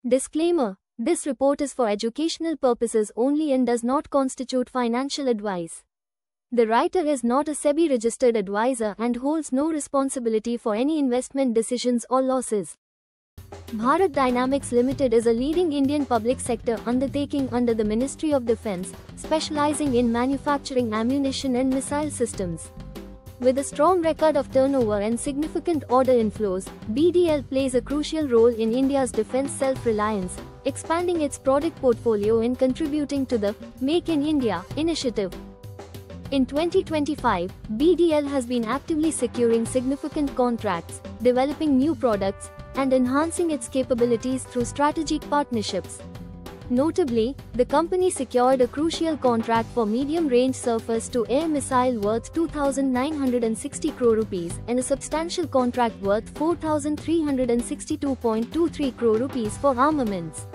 Disclaimer: this report is for educational purposes only and does not constitute financial advice. The writer is not a SEBI-registered advisor and holds no responsibility for any investment decisions or losses. Bharat Dynamics Limited is a leading Indian public sector undertaking under the Ministry of Defence, specializing in manufacturing ammunition and missile systems. With a strong record of turnover and significant order inflows, BDL plays a crucial role in India's defence self-reliance, expanding its product portfolio and contributing to the Make in India initiative. In 2025, BDL has been actively securing significant contracts, developing new products, and enhancing its capabilities through strategic partnerships. Notably, the company secured a crucial contract for medium-range surface-to-air missile worth 2,960 crore rupees and a substantial contract worth 4,362.23 crore rupees for armaments.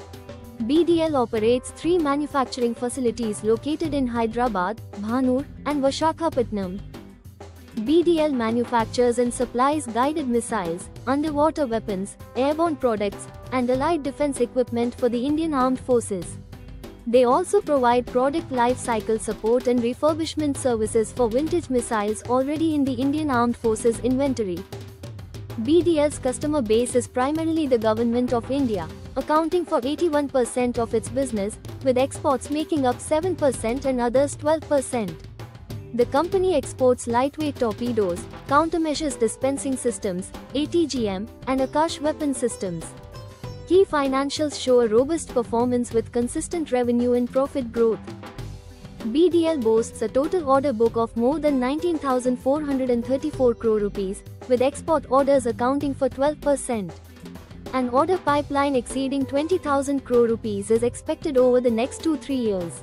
BDL operates 3 manufacturing facilities located in Hyderabad, Bhanur, and Visakhapatnam. BDL manufactures and supplies guided missiles, underwater weapons, airborne products, and allied defense equipment for the Indian Armed Forces. They also provide product life cycle support and refurbishment services for vintage missiles already in the Indian Armed Forces inventory. BDL's customer base is primarily the Government of India, accounting for 81% of its business, with exports making up 7% and others 12%. The company exports lightweight torpedoes, countermeasures dispensing systems, ATGM, and Akash weapon systems. Key financials show a robust performance with consistent revenue and profit growth. BDL boasts a total order book of more than 19,434 crore rupees, with export orders accounting for 12%. An order pipeline exceeding 20,000 crore rupees is expected over the next 2-3 years.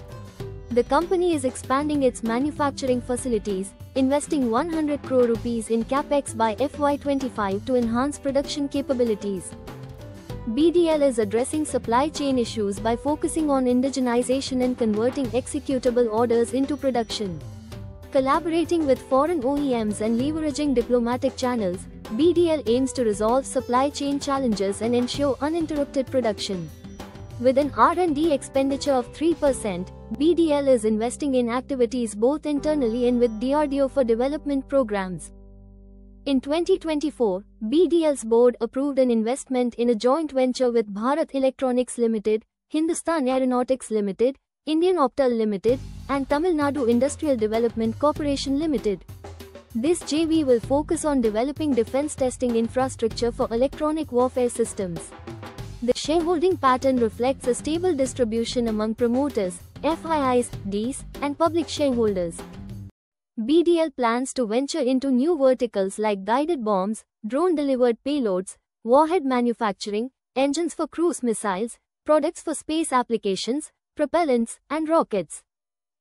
The company is expanding its manufacturing facilities, investing 100 crore rupees in capex by FY25 to enhance production capabilities. BDL is addressing supply chain issues by focusing on indigenization and converting executable orders into production. Collaborating with foreign OEMs and leveraging diplomatic channels, BDL aims to resolve supply chain challenges and ensure uninterrupted production. With an R&D expenditure of 3%, BDL is investing in activities both internally and with DRDO for development programs. In 2024, BDL's board approved an investment in a joint venture with Bharat Electronics Limited, Hindustan Aeronautics Limited, Indian Optal Limited, and Tamil Nadu Industrial Development Corporation Limited. This JV will focus on developing defense testing infrastructure for electronic warfare systems. The shareholding pattern reflects a stable distribution among promoters, FIIs, Ds, and public shareholders. BDL plans to venture into new verticals like guided bombs, drone-delivered payloads, warhead manufacturing, engines for cruise missiles, products for space applications, propellants, and rockets.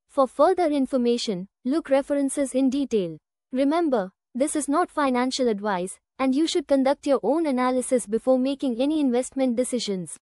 For further information, look references in detail. Remember, this is not financial advice, and you should conduct your own analysis before making any investment decisions.